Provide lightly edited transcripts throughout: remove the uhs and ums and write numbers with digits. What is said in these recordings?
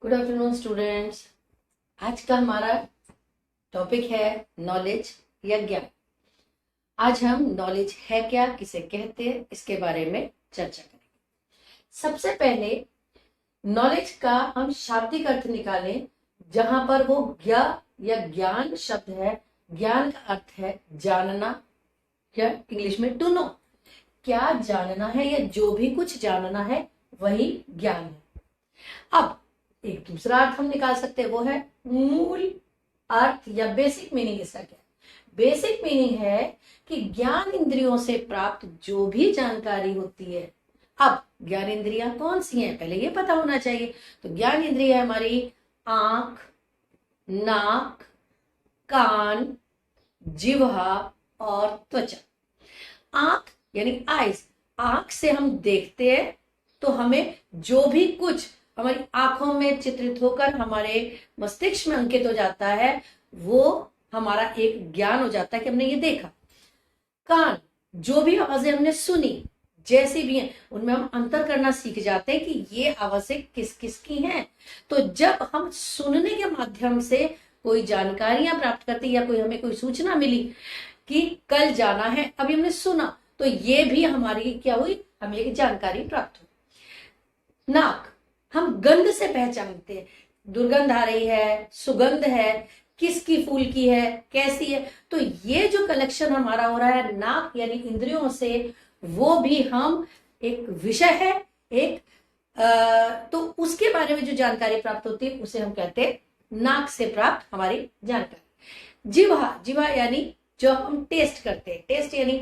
Good afternoon students. आज का हमारा टॉपिक है नॉलेज या ज्ञान। आज हम नॉलेज है क्या, किसे कहते हैं, इसके बारे में चर्चा करेंगे। सबसे पहले नॉलेज का हम शाब्दिक अर्थ निकालें, जहां पर वो ज्ञ या ज्ञान शब्द है। ज्ञान का अर्थ है जानना, या इंग्लिश में टू नो। क्या जानना है या जो भी कुछ जानना है वही ज्ञान है। अब एक दूसरा अर्थ हम निकाल सकते हैं, वो है मूल अर्थ या बेसिक मीनिंग। इसका क्या है? बेसिक मीनिंग है कि ज्ञान इंद्रियों से प्राप्त जो भी जानकारी होती है। अब ज्ञान इंद्रियां कौन सी हैं, पहले ये पता होना चाहिए। तो ज्ञान इंद्रिय है हमारी आंख, नाक, कान, जिह्वा और त्वचा। आंख यानी आइज, आंख से हम देखते हैं तो हमें जो भी कुछ हमारी आंखों में चित्रित होकर हमारे मस्तिष्क में अंकित हो जाता है, वो हमारा एक ज्ञान हो जाता है कि हमने ये देखा। कान, जो भी आवाजें हमने सुनी जैसी भी हैं, उनमें हम अंतर करना सीख जाते हैं कि ये आवाजें किस किस की हैं। तो जब हम सुनने के माध्यम से कोई जानकारियां प्राप्त करते या कोई हमें कोई सूचना मिली कि कल जाना है, अभी हमने सुना, तो ये भी हमारी क्या हुई, हमें एक जानकारी प्राप्त हुई। नाक, हम गंध से पहचानते हैं, दुर्गंध आ रही है, सुगंध है, किसकी फूल की है, कैसी है। तो ये जो कलेक्शन हमारा हो रहा है नाक यानी इंद्रियों से, वो भी हम एक विषय है एक तो उसके बारे में जो जानकारी प्राप्त होती है उसे हम कहते हैं नाक से प्राप्त हमारी जानकारी। जिह्वा, जिह्वा यानी जो हम टेस्ट करते हैं। टेस्ट यानी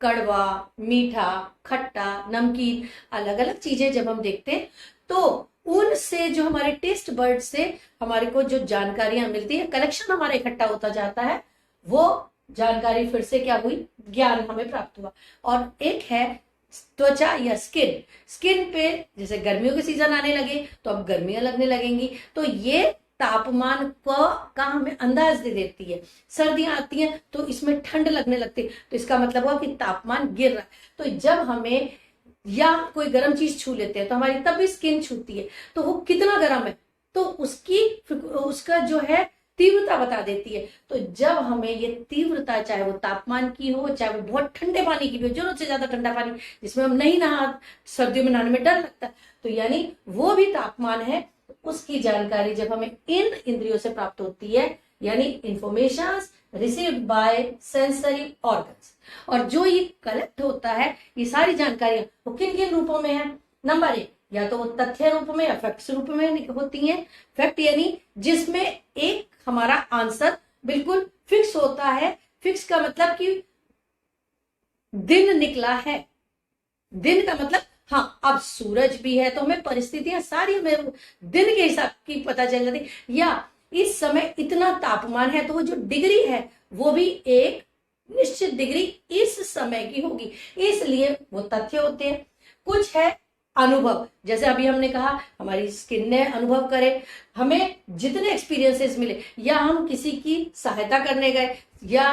कड़वा, मीठा, खट्टा, नमकीन, अलग अलग चीजें जब हम देखते हैं तो उनसे जो हमारे टेस्ट बर्ड से हमारे को जो जानकारियां मिलती है, कलेक्शन हमारा इकट्ठा होता जाता है, वो जानकारी फिर से क्या हुई, ज्ञान हमें प्राप्त हुआ। और एक है त्वचा या स्किन। स्किन पे जैसे गर्मियों के सीजन आने लगे तो अब गर्मियां लगने लगेंगी, तो ये तापमान का हमें अंदाज दे देती है। सर्दियां आती हैं तो इसमें ठंड लगने लगती है, तो इसका मतलब हुआ कि तापमान गिर रहा है। तो जब हमें या कोई गर्म चीज छू लेते हैं तो हमारी तब भी स्किन छूती है, तो वो कितना गर्म है तो उसका जो है तीव्रता बता देती है। तो जब हमें ये तीव्रता, चाहे वो तापमान की हो, चाहे वो बहुत ठंडे पानी की भी हो, जरूरत से ज्यादा ठंडा पानी जिसमें हम नहीं नहा, सर्दियों में नहाने में डर लगता है, तो यानी वो भी तापमान है, उसकी जानकारी जब हमें इन इंद्रियों से प्राप्त होती है, यानी information received by sensory organs. और जो ये कलेक्ट होता है, ये सारी जानकारियां वो किन किन रूपों में है। नंबर 1, या तो वो तथ्य रूप में या फैक्ट्स रूप में होती हैं। फैक्ट यानी जिसमें एक हमारा आंसर बिल्कुल फिक्स होता है। फिक्स का मतलब कि दिन निकला है, दिन का मतलब हाँ अब सूरज भी है, तो हमें परिस्थितियां सारी हमें दिन के हिसाब की पता चल जाती, या इस समय इतना तापमान है तो वो जो डिग्री है वो भी एक निश्चित डिग्री इस समय की होगी, इसलिए वो तथ्य होते हैं। कुछ है अनुभव, जैसे अभी हमने कहा हमारी स्किन ने अनुभव करे, हमें जितने एक्सपीरियंसेस मिले, या हम किसी की सहायता करने गए, या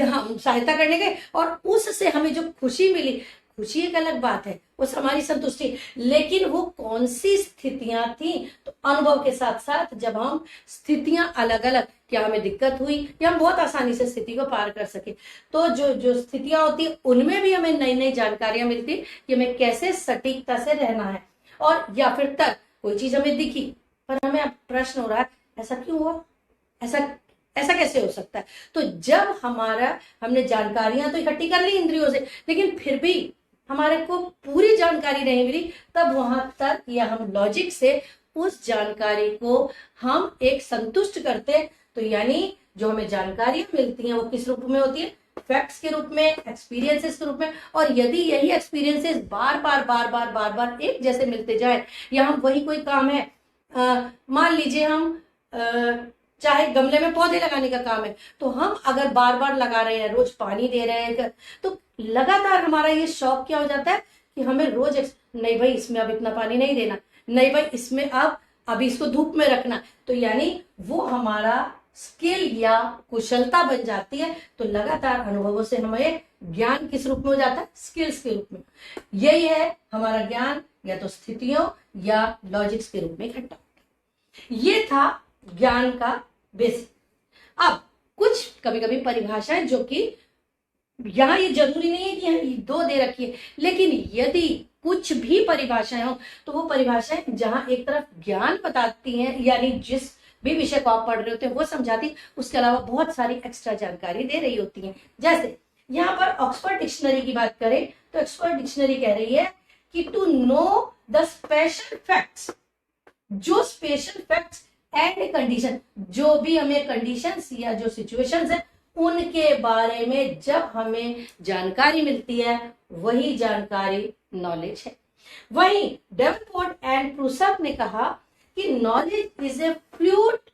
हम सहायता करने गए और उससे हमें जो खुशी मिली, खुशी एक अलग बात है, उस हमारी संतुष्टि, लेकिन वो कौन सी स्थितियां थी। तो अनुभव के साथ साथ जब हम स्थितियां अलग अलग, क्या हमें दिक्कत हुई या हम बहुत आसानी से स्थिति को पार कर सके, तो जो जो स्थितियां होती है उनमें भी हमें नई नई जानकारियां मिलती कि हमें कैसे सटीकता से रहना है। और या फिर तक कोई चीज हमें दिखी पर हमें अब प्रश्न हो रहा है ऐसा क्यों हुआ, ऐसा ऐसा कैसे हो सकता है। तो जब हमने जानकारियां तो इकट्ठी कर ली इंद्रियों से, लेकिन फिर भी हमारे को पूरी जानकारी नहीं मिली, तब वहां तक या हम लॉजिक से उस जानकारी को हम एक संतुष्ट करते हैं। तो यानी जो हमें जानकारियां मिलती हैं वो किस रूप में होती है, फैक्ट्स के रूप में, एक्सपीरियंसेस के रूप में। और यदि यही एक्सपीरियंसेस बार बार बार बार बार बार एक जैसे मिलते जाए, या हम वही कोई काम है, मान लीजिए हम चाहे गमले में पौधे लगाने का काम है, तो हम अगर बार बार लगा रहे हैं, रोज पानी दे रहे हैं, तो लगातार हमारा ये शौक क्या हो जाता है कि हमें रोज नहीं भाई इसमें अब इतना पानी नहीं देना, नहीं भाई इसमें अब अभी इसको धूप में रखना, तो यानी वो हमारा स्किल या कुशलता बन जाती है। तो लगातार अनुभवों से हमें ज्ञान किस रूप में हो जाता है, स्किल्स के रूप में। यही है हमारा ज्ञान, या तो स्थितियों या लॉजिक्स के रूप में इकट्ठा होता है। ये था ज्ञान का बेसिक। अब कुछ कभी कभी परिभाषाएं जो कि यहाँ ये जरूरी नहीं है कि यहाँ दो दे रखी है, लेकिन यदि कुछ भी परिभाषाएं हो तो वो परिभाषाएं जहां एक तरफ ज्ञान बताती हैं, यानी जिस भी विषय को आप पढ़ रहे होते हैं वो समझाती, उसके अलावा बहुत सारी एक्स्ट्रा जानकारी दे रही होती है। जैसे यहाँ पर ऑक्सफोर्ड डिक्शनरी की बात करें तो ऑक्सफोर्ड डिक्शनरी कह रही है कि to know the special facts, जो स्पेशल फैक्ट्स एंड कंडीशन, जो भी हमें कंडीशंस या जो सिचुएशंस है उनके बारे में जब हमें जानकारी मिलती है वही जानकारी नॉलेज है। वहीं डेवनपोर्ट एंड प्रूसप ने कहा कि नॉलेज इज ए फ्लूइड।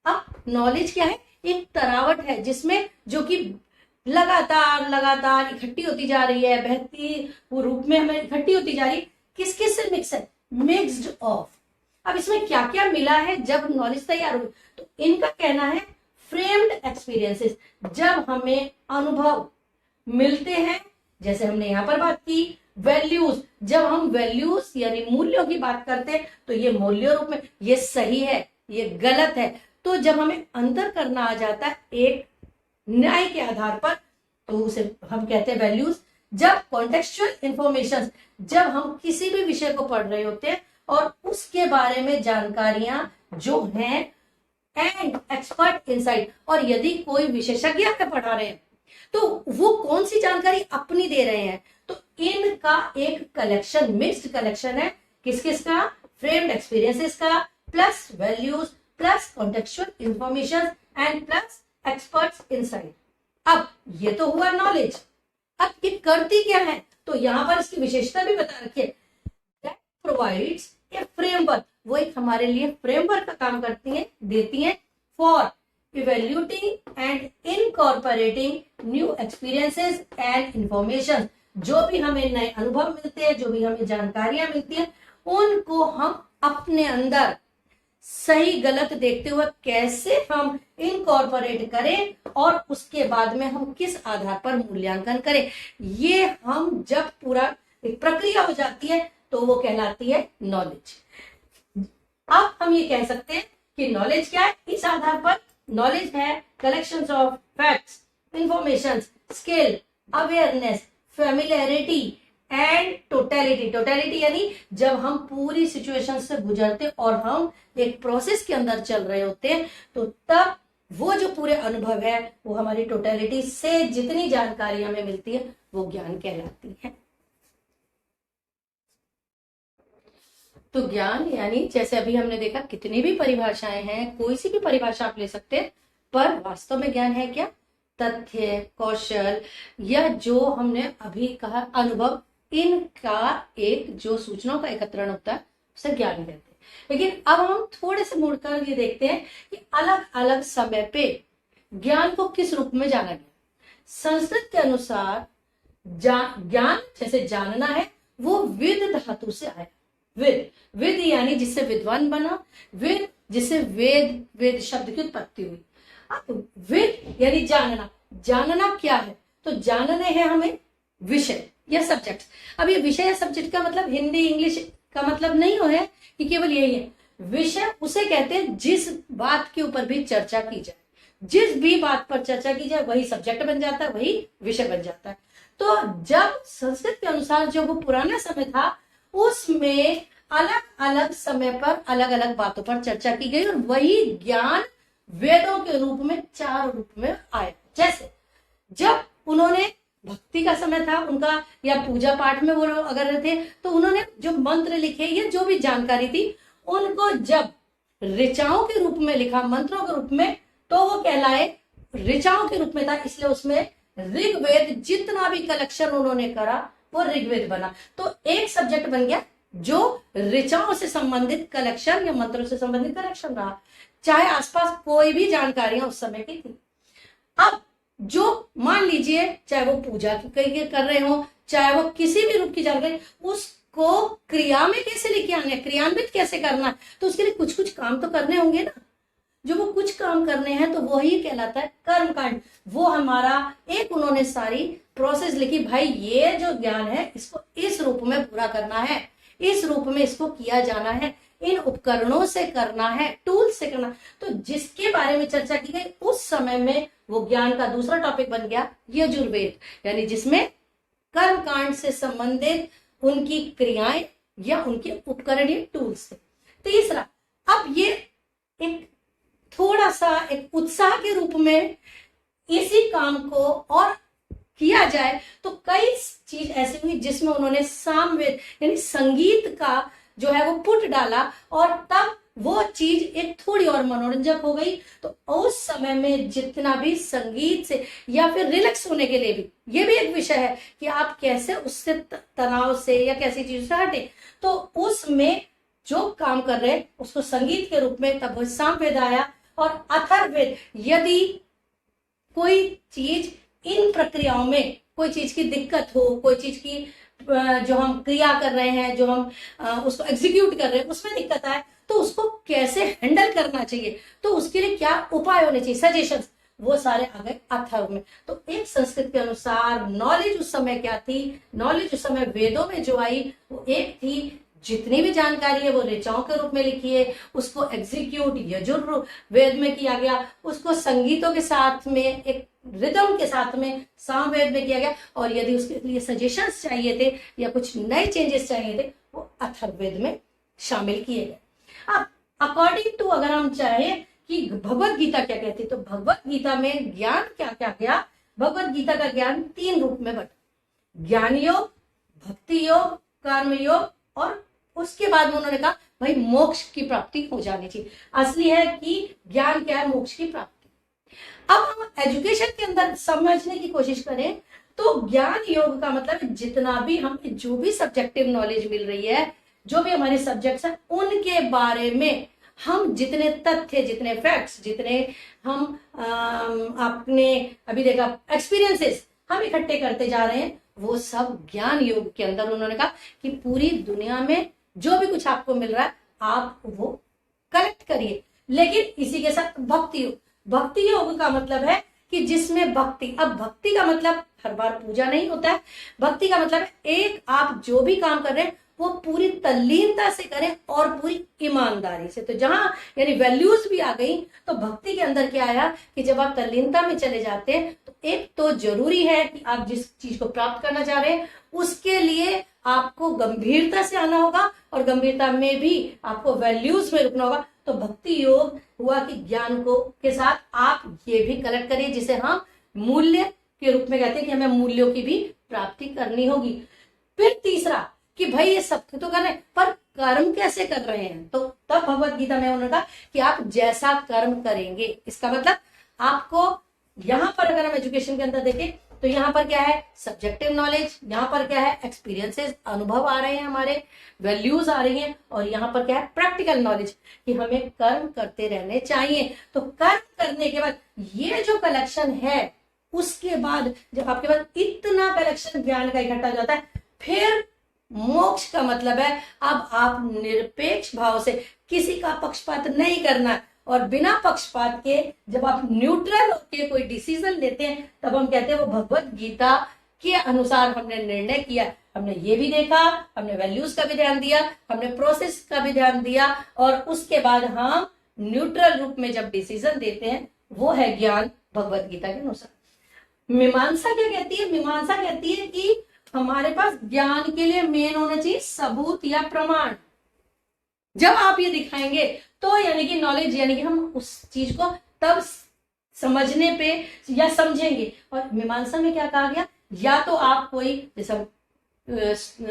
अब नॉलेज क्या है? एक तरावट है जिसमें जो कि लगातार लगातार इकट्ठी होती जा रही है, बहती वो रूप में हमें इकट्ठी होती जा रही है। किस किस से मिक्स है? Mixed of. अब इसमें क्या क्या मिला है जब नॉलेज तैयार हुई? तो इनका कहना है फ्रेम्ड एक्सपीरियंसेस, जब हमें अनुभव मिलते हैं, जैसे हमने यहां पर बात की वैल्यूज, जब हम वैल्यूज यानी मूल्यों की बात करते हैं तो ये मूल्य रूप में ये सही है ये गलत है, तो जब हमें अंतर करना आ जाता है एक न्याय के आधार पर तो उसे हम कहते हैं वैल्यूज। जब कॉन्टेक्चुअल इंफॉर्मेशन, जब हम किसी भी विषय को पढ़ रहे होते हैं और उसके बारे में जानकारियां जो हैं, एंड एक्सपर्ट इनसाइट, और यदि कोई विशेषज्ञ हमें पढ़ा रहे हैं तो वो कौन सी जानकारी अपनी दे रहे हैं, तो इनका एक कलेक्शन, मिक्स्ड कलेक्शन है। किस किस का? फ्रेम्ड एक्सपीरियंसेस का, plus values, plus contextual information and plus experts insight. अब ये तो हुआ नॉलेज। अब ये करती क्या है? तो यहां पर इसकी विशेषता भी बता रखी है, दैट प्रोवाइड्स ए फ्रेमवर्क, वो एक हमारे लिए फ्रेमवर्क का काम करती है, देती है for evaluating and incorporating new experiences and information. जो भी हमें नए अनुभव मिलते हैं, जो भी हमें जानकारियां मिलती हैं, उनको हम अपने अंदर सही गलत देखते हुए कैसे हम इनकॉर्पोरेट करें और उसके बाद में हम किस आधार पर मूल्यांकन करें, ये हम जब पूरा एक प्रक्रिया हो जाती है तो वो कहलाती है नॉलेज। अब हम ये कह सकते हैं कि नॉलेज क्या है? इस आधार पर नॉलेज है collections of facts, information, skill, awareness, familiarity and totality. Totality यानी जब हम पूरी सिचुएशन से गुजरते और हम एक प्रोसेस के अंदर चल रहे होते हैं तो तब वो जो पूरे अनुभव है वो हमारी टोटलिटी से जितनी जानकारी हमें मिलती है वो ज्ञान कहलाती है। तो ज्ञान यानी जैसे अभी हमने देखा कितनी भी परिभाषाएं हैं, कोई सी भी परिभाषा आप ले सकते हैं, पर वास्तव में ज्ञान है क्या? तथ्य, कौशल या जो हमने अभी कहा अनुभव, इनका एक जो सूचनाओं का एकत्रण होता है उसे ज्ञान कहते हैं। लेकिन अब हम थोड़े से मुड़कर ये देखते हैं कि अलग अलग समय पे ज्ञान को किस रूप में जाना गया। संस्कृत के अनुसार ज्ञान जैसे जानना है वो विद धातु से आया। विद यानी जिससे विद्वान बना, विद जिससे वेद शब्द की उत्पत्ति हुई। अब विद यानी जानना, जानना क्या है? तो जानने हैं हमें विषय या सब्जेक्ट। अब ये विषय या सब्जेक्ट का मतलब हिंदी इंग्लिश का मतलब नहीं हो है कि केवल यही है। विषय उसे कहते हैं जिस बात के ऊपर भी चर्चा की जाए, जिस भी बात पर चर्चा की जाए वही सब्जेक्ट बन जाता है, वही विषय बन जाता है। तो जब संस्कृत के अनुसार जो वो पुराना समय था उसमें अलग अलग समय पर अलग अलग बातों पर चर्चा की गई और वही ज्ञान वेदों के रूप में चार रूप में आया। जैसे जब उन्होंने भक्ति का समय था उनका या पूजा पाठ में वो अगर थे तो उन्होंने जो मंत्र लिखे या जो भी जानकारी थी उनको जब ऋचाओं के रूप में लिखा, मंत्रों के रूप में, तो वो कहलाए ऋचाओं के रूप में था, इसलिए उसमें ऋग्वेद जितना भी कलेक्शन उन्होंने करा वो ऋग्वेद बना। तो एक सब्जेक्ट बन गया जो ऋचाओं से संबंधित कलेक्शन या मंत्रों से संबंधित कलेक्शन रहा, चाहे आसपास कोई भी जानकारियां उस समय की थी। अब जो मान लीजिए चाहे वो पूजा कर रहे हो, चाहे वो किसी भी रूप की जानकारी, उसको क्रिया में कैसे लेके आना है, क्रियान्वित कैसे करना है, तो उसके लिए कुछ कुछ काम तो करने होंगे ना। जो वो कुछ काम करने हैं तो वही कहलाता है कर्म कांड। वो हमारा एक उन्होंने सारी प्रोसेस लिखी, भाई ये जो ज्ञान है इसको इस रूप में पूरा करना है, इस रूप में इसको किया जाना है, इन उपकरणों से करना है, टूल से करना। तो जिसके बारे में चर्चा की गई उस समय में वो ज्ञान का दूसरा टॉपिक बन गया यजुर्वेद, यानी जिसमें कर्म कांड से संबंधित उनकी क्रियाएं या उनके उपकरण या टूल्स थे। तीसरा, अब ये एक थोड़ा सा एक उत्साह के रूप में इसी काम को और किया जाए, तो कई चीज ऐसी हुई जिसमें उन्होंने सामवेद यानी संगीत का जो है वो पुट डाला, और तब वो चीज एक थोड़ी और मनोरंजक हो गई। तो उस समय में जितना भी संगीत से या फिर रिलैक्स होने के लिए भी, ये भी एक विषय है कि आप कैसे उससे तनाव से या कैसी चीजों से हटे, तो उसमें जो काम कर रहे हैं उसको संगीत के रूप में तब सामवेद आया। और अथर्ववेद, यदि कोई चीज इन प्रक्रियाओं में कोई चीज की दिक्कत हो, कोई चीज की जो हम क्रिया कर रहे हैं, जो हम उसको एग्जीक्यूट कर रहे हैं उसमें दिक्कत आए, तो उसको कैसे हैंडल करना चाहिए, तो उसके लिए क्या उपाय होने चाहिए, सजेशंस, वो सारे आ गए अथर्व में। तो एक संस्कृत के अनुसार नॉलेज उस समय क्या थी, नॉलेज उस समय वेदों में जो आई वो एक थी, जितनी भी जानकारी है वो ऋचाओं के रूप में लिखी है, उसको एग्जीक्यूट यजुर्वेद में किया गया, उसको संगीतों के साथ में एक रिदम के साथ में सामवेद में किया गया, और यदि उसके लिए सजेशंस चाहिए थे या कुछ नए चेंजेस चाहिए थे वो अथर्ववेद में शामिल किए गए। अब अकॉर्डिंग टू अगर हम चाहें कि भगवत गीता क्या कहती, तो भगवत गीता में ज्ञान क्या क्या गया, भगवत गीता का ज्ञान 3 रूप में बटा, ज्ञान योग, भक्ति योग, कर्म योग, और उसके बाद में उन्होंने कहा भाई मोक्ष की प्राप्ति हो जानी चाहिए। असली है कि ज्ञान क्या है, मोक्ष की प्राप्ति। अब हम एजुकेशन के अंदर समझने की कोशिश करें तो ज्ञान योग का मतलब जितना भी हम जो भी सब्जेक्टिव नॉलेज मिल रही है, जो भी हमारे सब्जेक्ट्स हैं उनके बारे में हम जितने तथ्य, जितने फैक्ट्स, जितने हम आपने अभी देखा एक्सपीरियंसेस हम इकट्ठे करते जा रहे हैं, वो सब ज्ञान योग के अंदर उन्होंने कहा कि पूरी दुनिया में जो भी कुछ आपको मिल रहा है आप वो कलेक्ट करिए। लेकिन इसी के साथ भक्ति योग, भक्ति योग का मतलब है कि जिसमें भक्ति, अब भक्ति का मतलब हर बार पूजा नहीं होता है, भक्ति का मतलब है एक आप जो भी काम कर रहे हैं वो पूरी तल्लीनता से करें और पूरी ईमानदारी से। तो जहां यानी वैल्यूज भी आ गई, तो भक्ति के अंदर क्या आया कि जब आप तल्लीनता में चले जाते हैं तो एक तो जरूरी है कि आप जिस चीज को प्राप्त करना चाह रहे हैं उसके लिए आपको गंभीरता से आना होगा, और गंभीरता में भी आपको वैल्यूज में रुकना होगा। तो भक्ति योग हुआ कि ज्ञान को के साथ आप ये भी कलेक्ट करिए जिसे हम मूल्य के रूप में कहते हैं कि हमें मूल्यों की भी प्राप्ति करनी होगी। फिर तीसरा कि भाई ये सब तो कर रहे हैं पर कर्म कैसे कर रहे हैं, तो तब भगवत गीता में उन्होंने कहा कि आप जैसा कर्म करेंगे, इसका मतलब आपको यहां पर अगर हम एजुकेशन के अंदर देखें तो यहाँ पर क्या है सब्जेक्टिव नॉलेज, यहाँ पर क्या है एक्सपीरियंसेस, अनुभव आ रहे हैं हमारे, वैल्यूज आ रही हैं, और यहाँ पर क्या है प्रैक्टिकल नॉलेज कि हमें कर्म करते रहने चाहिए। तो कर्म करने के बाद ये जो कलेक्शन है, उसके बाद जब आपके पास इतना कलेक्शन ज्ञान का इकट्ठा हो जाता है, फिर मोक्ष का मतलब है अब आप निरपेक्ष भाव से किसी का पक्षपात नहीं करना, और बिना पक्षपात के जब आप न्यूट्रल होकर कोई डिसीजन लेते हैं तब हम कहते हैं वो भगवत गीता के अनुसार हमने निर्णय किया। हमने ये भी देखा, हमने वैल्यूज का भी ध्यान दिया, हमने प्रोसेस का भी ध्यान दिया, और उसके बाद हम न्यूट्रल रूप में जब डिसीजन देते हैं वो है ज्ञान भगवत गीता के अनुसार। मीमांसा क्या कहती है, मीमांसा कहती है कि हमारे पास ज्ञान के लिए मेन होना चाहिए सबूत या प्रमाण। जब आप ये दिखाएंगे तो यानी कि नॉलेज, यानी कि हम उस चीज को तब समझने पे या समझेंगे। और मीमांसा में क्या कहा गया, या तो आप कोई जैसे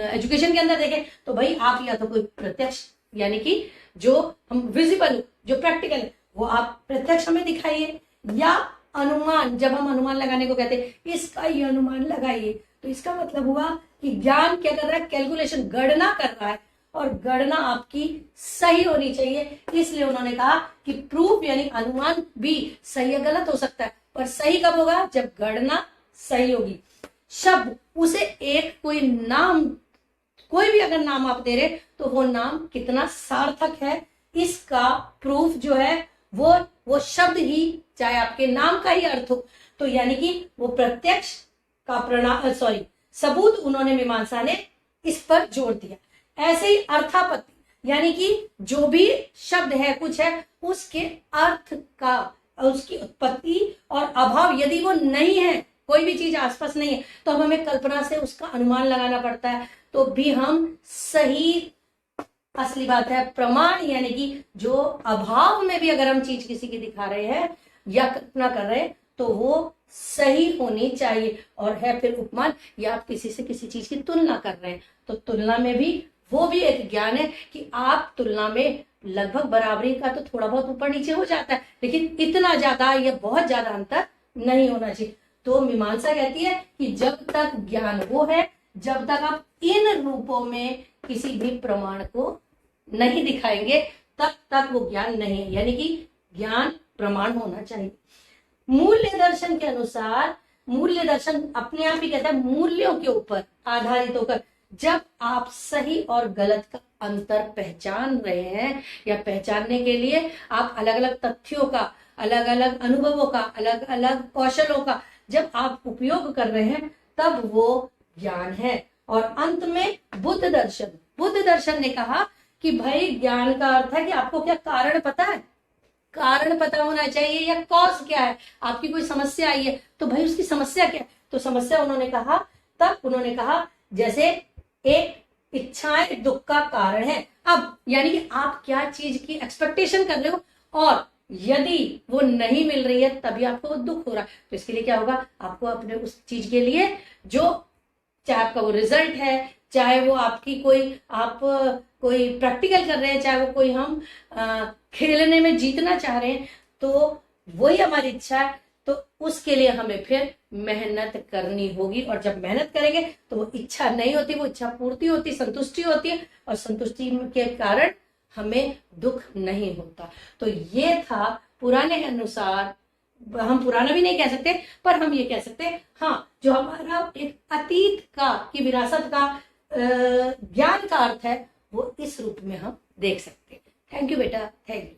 एजुकेशन के अंदर देखें तो भाई आप या तो कोई प्रत्यक्ष यानी कि जो हम विजिबल, जो प्रैक्टिकल है वो आप प्रत्यक्ष हमें दिखाइए, या अनुमान, जब हम अनुमान लगाने को कहते हैं इसका ये अनुमान लगाइए, तो इसका मतलब हुआ कि ज्ञान क्या कर रहा है, कैलकुलेशन, गणना कर रहा है, और गणना आपकी सही होनी चाहिए। इसलिए उन्होंने कहा कि प्रूफ यानी अनुमान भी सही या गलत हो सकता है, पर सही कब होगा, जब गणना सही होगी। शब्द, उसे एक कोई नाम, कोई भी अगर नाम आप दे रहे तो वो नाम कितना सार्थक है, इसका प्रूफ जो है वो शब्द ही, चाहे आपके नाम का ही अर्थ हो, तो यानी कि वो प्रत्यक्ष का सबूत उन्होंने मीमांसा ने इस पर जोर दिया। ऐसे ही अर्थापत्ति यानी कि जो भी शब्द है कुछ है उसके अर्थ का, उसकी उत्पत्ति और अभाव यदि वो नहीं है, कोई भी चीज आसपास नहीं है, तो अब हमें कल्पना से उसका अनुमान लगाना पड़ता है, तो भी हम सही, असली बात है प्रमाण, यानी कि जो अभाव में भी अगर हम चीज किसी की दिखा रहे हैं या कल्पना कर रहे हैं तो वो सही होनी चाहिए। और है फिर उपमान, या आप किसी से किसी चीज की तुलना कर रहे हैं तो तुलना में भी वो भी एक ज्ञान है कि आप तुलना में लगभग बराबरी का तो थोड़ा बहुत ऊपर नीचे हो जाता है, लेकिन इतना ज्यादा या बहुत ज्यादा अंतर नहीं होना चाहिए। तो मीमांसा कहती है कि जब तक ज्ञान वो है, जब तक आप इन रूपों में किसी भी प्रमाण को नहीं दिखाएंगे तब तक वो ज्ञान नहीं है, यानी कि ज्ञान प्रमाण होना चाहिए। मूल्य दर्शन के अनुसार, मूल्य दर्शन अपने आप ही कहता है मूल्यों के ऊपर आधारित होकर, जब आप सही और गलत का अंतर पहचान रहे हैं या पहचानने के लिए आप अलग अलग तथ्यों का, अलग अलग अनुभवों का, अलग अलग कौशलों का जब आप उपयोग कर रहे हैं तब वो ज्ञान है। और अंत में बुद्ध दर्शन, बुद्ध दर्शन ने कहा कि भाई ज्ञान का अर्थ है कि आपको क्या कारण पता है, कारण पता होना चाहिए, या कॉज क्या है, आपकी कोई समस्या आई है तो भाई उसकी समस्या क्या है, तो समस्या उन्होंने कहा, तब उन्होंने कहा जैसे एक इच्छाएं दुख का कारण है। अब यानी कि आप क्या चीज की एक्सपेक्टेशन कर रहे हो और यदि वो नहीं मिल रही है तभी आपको दुख हो रहा है, तो इसके लिए क्या होगा, आपको अपने उस चीज के लिए जो चाहे आपका वो रिजल्ट है, चाहे वो आपकी कोई, आप कोई प्रैक्टिकल कर रहे हैं, चाहे वो कोई हम खेलने में जीतना चाह रहे हैं, तो वही हमारी इच्छा है, तो उसके लिए हमें फिर मेहनत करनी होगी। और जब मेहनत करेंगे तो वो इच्छा नहीं होती, वो इच्छा पूर्ति होती, संतुष्टि होती है, और संतुष्टि के कारण हमें दुख नहीं होता। तो ये था पुराने अनुसार, हम पुराना भी नहीं कह सकते पर हम ये कह सकते हैं हाँ, जो हमारा एक अतीत का की विरासत का ज्ञान का अर्थ है वो इस रूप में हम देख सकते हैं। थैंक यू बेटा, थैंक यू।